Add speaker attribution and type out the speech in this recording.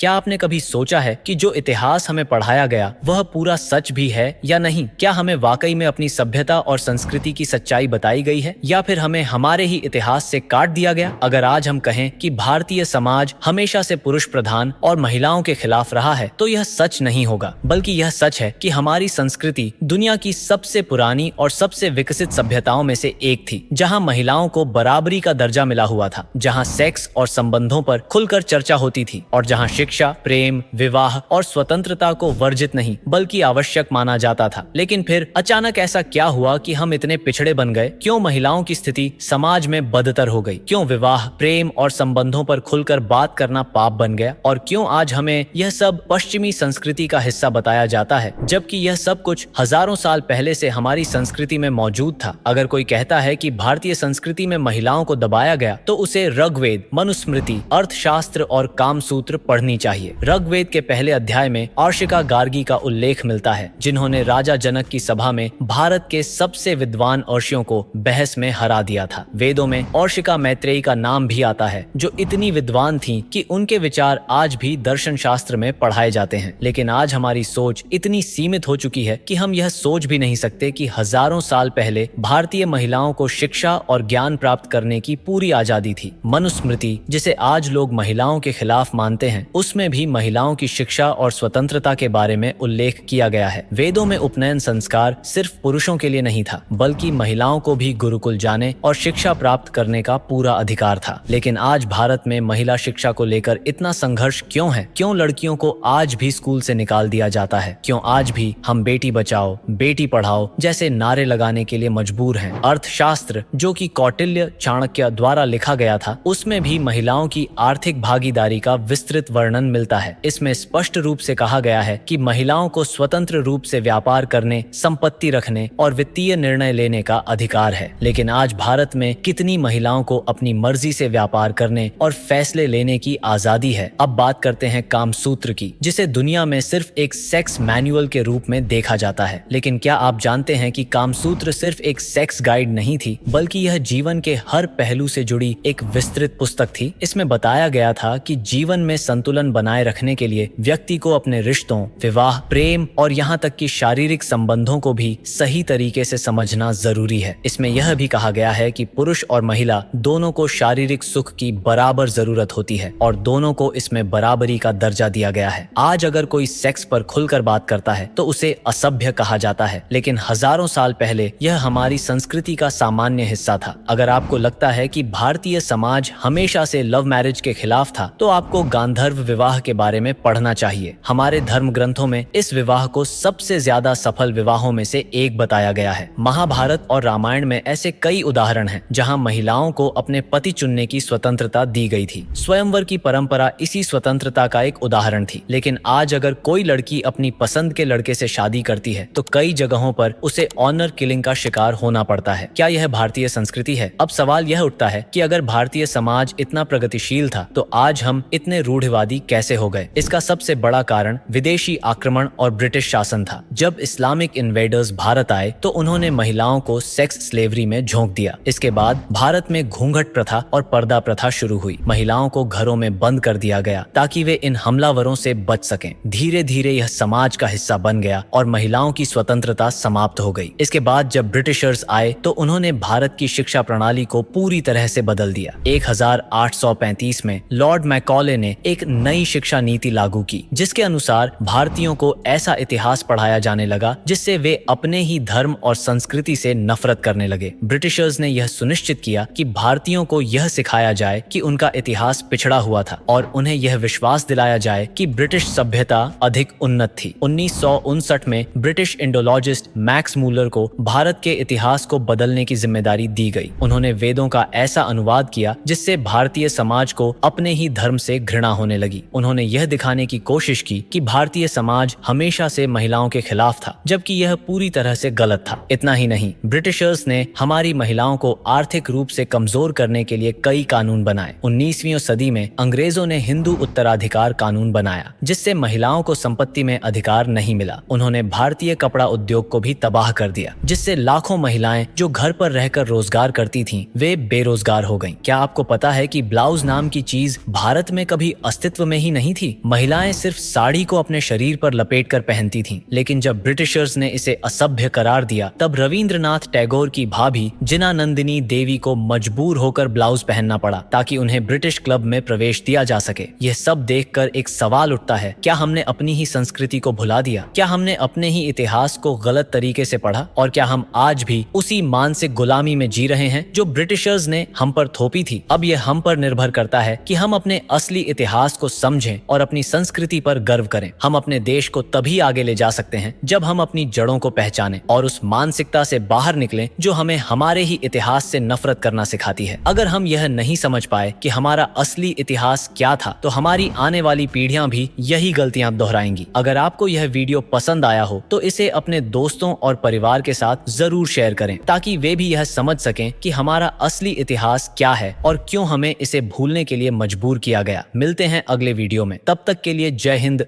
Speaker 1: क्या आपने कभी सोचा है कि जो इतिहास हमें पढ़ाया गया वह पूरा सच भी है या नहीं? क्या हमें वाकई में अपनी सभ्यता और संस्कृति की सच्चाई बताई गई है या फिर हमें हमारे ही इतिहास से काट दिया गया? अगर आज हम कहें कि भारतीय समाज हमेशा से पुरुष प्रधान और महिलाओं के खिलाफ रहा है तो यह सच नहीं होगा, बल्कि यह सच है कि हमारी संस्कृति दुनिया की सबसे पुरानी और सबसे विकसित सभ्यताओं में से एक थी, जहाँ महिलाओं को बराबरी का दर्जा मिला हुआ था, जहाँ सेक्स और संबंधों पर खुलकर चर्चा होती थी और जहाँ शिक्षा, प्रेम, विवाह और स्वतंत्रता को वर्जित नहीं बल्कि आवश्यक माना जाता था। लेकिन फिर अचानक ऐसा क्या हुआ कि हम इतने पिछड़े बन गए? क्यों महिलाओं की स्थिति समाज में बदतर हो गई? क्यों विवाह, प्रेम और संबंधों पर खुलकर बात करना पाप बन गया? और क्यों आज हमें यह सब पश्चिमी संस्कृति का हिस्सा बताया जाता है, जबकि यह सब कुछ हजारों साल पहले से हमारी संस्कृति में मौजूद था? अगर कोई कहता है कि भारतीय संस्कृति में महिलाओं को दबाया गया तो उसे ऋग्वेद, मनुस्मृति, अर्थशास्त्र और कामसूत्र पढ़नी चाहिए। ऋग्वेद के पहले अध्याय में अर्शिका गार्गी का उल्लेख मिलता है, जिन्होंने राजा जनक की सभा में भारत के सबसे विद्वान ऋषियों को बहस में हरा दिया था। वेदों में अर्शिका मैत्रेयी का नाम भी आता है, जो इतनी विद्वान थीं कि उनके विचार आज भी दर्शन शास्त्र में पढ़ाए जाते हैं। लेकिन आज हमारी सोच इतनी सीमित हो चुकी है कि हम यह सोच भी नहीं सकते कि हजारों साल पहले भारतीय महिलाओं को शिक्षा और ज्ञान प्राप्त करने की पूरी आजादी थी। मनुस्मृति, जिसे आज लोग महिलाओं के खिलाफ मानते हैं, उसमें भी महिलाओं की शिक्षा और स्वतंत्रता के बारे में उल्लेख किया गया है। वेदों में उपनयन संस्कार सिर्फ पुरुषों के लिए नहीं था, बल्कि महिलाओं को भी गुरुकुल जाने और शिक्षा प्राप्त करने का पूरा अधिकार था। लेकिन आज भारत में महिला शिक्षा को लेकर इतना संघर्ष क्यों है? क्यों लड़कियों को आज भी स्कूल से निकाल दिया जाता है? क्यों आज भी हम बेटी बचाओ, बेटी पढ़ाओ जैसे नारे लगाने के लिए मजबूर हैं? अर्थशास्त्र, जो कि कौटिल्य चाणक्य द्वारा लिखा गया था, उसमें भी महिलाओं की आर्थिक भागीदारी का विस्तृत वर्णन मिलता है। इसमें स्पष्ट रूप से कहा गया है कि महिलाओं को स्वतंत्र रूप से व्यापार करने, संपत्ति रखने और वित्तीय निर्णय लेने का अधिकार है। लेकिन आज भारत में कितनी महिलाओं को अपनी मर्जी से व्यापार करने और फैसले लेने की आजादी है? अब बात करते हैं कामसूत्र की, जिसे दुनिया में सिर्फ एक सेक्स मैनुअल के रूप में देखा जाता है। लेकिन क्या आप जानते हैं कि कामसूत्र सिर्फ एक सेक्स गाइड नहीं थी, बल्कि यह जीवन के हर पहलू से जुड़ी एक विस्तृत पुस्तक थी। इसमें बताया गया था कि जीवन में संतुलन बनाए रखने के लिए व्यक्ति को अपने रिश्तों, विवाह, प्रेम और यहाँ तक कि शारीरिक संबंधों को भी सही तरीके से समझना जरूरी है। इसमें यह भी कहा गया है कि पुरुष और महिला दोनों को शारीरिक सुख की बराबर जरूरत होती है और दोनों को इसमें बराबरी का दर्जा दिया गया है। आज अगर कोई सेक्स पर खुलकर बात करता है तो उसे असभ्य कहा जाता है, लेकिन हजारों साल पहले यह हमारी संस्कृति का सामान्य हिस्सा था। अगर आपको लगता है कि भारतीय समाज हमेशा से लव मैरिज के खिलाफ था, तो आपको गांधर्व विवाह के बारे में पढ़ना चाहिए। हमारे धर्म ग्रंथों में इस विवाह को सबसे ज्यादा सफल विवाहों में से एक बताया गया है। महाभारत और रामायण में ऐसे कई उदाहरण हैं जहां महिलाओं को अपने पति चुनने की स्वतंत्रता दी गई थी। स्वयंवर की परंपरा इसी स्वतंत्रता का एक उदाहरण थी। लेकिन आज अगर कोई लड़की अपनी पसंद के लड़के से शादी करती है तो कई जगहों पर उसे ऑनर किलिंग का शिकार होना पड़ता है। क्या यह भारतीय संस्कृति है? अब सवाल यह उठता है कि अगर भारतीय समाज इतना प्रगतिशील था तो आज हम इतने रूढ़िवादी कैसे हो गए? इसका सबसे बड़ा कारण विदेशी आक्रमण और ब्रिटिश शासन था। जब इस्लामिक इन्वेडर्स भारत आए तो उन्होंने महिलाओं को सेक्स स्लेवरी में झोंक दिया। इसके बाद भारत में घूंघट प्रथा और पर्दा प्रथा शुरू हुई। महिलाओं को घरों में बंद कर दिया गया ताकि वे इन हमलावरों से बच सकें। धीरे धीरे यह समाज का हिस्सा बन गया और महिलाओं की स्वतंत्रता समाप्त हो गई। इसके बाद जब ब्रिटिशर्स आए तो उन्होंने भारत की शिक्षा प्रणाली को पूरी तरह से बदल दिया। 1835 में लॉर्ड मैकॉले ने एक नई शिक्षा नीति लागू की, जिसके अनुसार भारतीयों को ऐसा इतिहास पढ़ाया जाने लगा जिससे वे अपने ही धर्म और संस्कृति से नफरत करने लगे। ब्रिटिशर्स ने यह सुनिश्चित किया कि भारतीयों को यह सिखाया जाए कि उनका इतिहास पिछड़ा हुआ था और उन्हें यह विश्वास दिलाया जाए कि ब्रिटिश सभ्यता अधिक उन्नत थी। 1959 में ब्रिटिश इंडोलॉजिस्ट मैक्स मूलर को भारत के इतिहास को बदलने की जिम्मेदारी दी गई। उन्होंने वेदों का ऐसा अनुवाद किया जिससे भारतीय समाज को अपने ही धर्म से घृणा होने लगी। उन्होंने यह दिखाने की कोशिश की कि भारतीय समाज हमेशा से महिलाओं के खिलाफ था, जबकि यह पूरी तरह से गलत था। इतना ही नहीं, ब्रिटिशर्स ने हमारी महिलाओं को आर्थिक रूप से कमजोर करने के लिए कई कानून बनाए। 19वीं सदी में अंग्रेजों ने हिंदू उत्तराधिकार कानून बनाया, जिससे महिलाओं को संपत्ति में अधिकार नहीं मिला। उन्होंने भारतीय कपड़ा उद्योग को भी तबाह कर दिया, जिससे लाखों महिलाएं जो घर पर रहकर रोजगार करती थीं, वे बेरोजगार हो गईं। क्या आपको पता है कि ब्लाउज नाम की चीज भारत में कभी अस्तित्व में ही नहीं थी। महिलाएं सिर्फ साड़ी को अपने शरीर पर लपेटकर पहनती थीं। लेकिन जब ब्रिटिशर्स ने इसे असभ्य करार दिया तब रविंद्रनाथ टैगोर की भाभी जिनानंदिनी देवी को मजबूर होकर ब्लाउज पहनना पड़ा ताकि उन्हें ब्रिटिश क्लब में प्रवेश दिया जा सके। यह सब देखकर एक सवाल उठता है, क्या हमने अपनी ही संस्कृति को भुला दिया? क्या हमने अपने ही इतिहास को गलत तरीके से पढ़ा? और क्या हम आज भी उसी मानसिक गुलामी में जी रहे हैं जो ब्रिटिशर्स ने हम पर थोपी थी? अब यह हम पर निर्भर करता है कि हम अपने असली इतिहास को समझें और अपनी संस्कृति पर गर्व करें। हम अपने देश को तभी आगे ले जा सकते हैं जब हम अपनी जड़ों को पहचानें और उस मानसिकता से बाहर निकलें जो हमें हमारे ही इतिहास से नफरत करना सिखाती है। अगर हम यह नहीं समझ पाए कि हमारा असली इतिहास क्या था तो हमारी आने वाली पीढ़ियां भी यही गलतियां दोहराएंगी। अगर आपको यह वीडियो पसंद आया हो तो इसे अपने दोस्तों और परिवार के साथ जरूर शेयर करें ताकि वे भी यह समझ सकें कि हमारा असली इतिहास क्या है और क्यों हमें इसे भूलने के लिए मजबूर किया गया। मिलते हैं अगले वीडियो में, तब तक के लिए जय हिंद,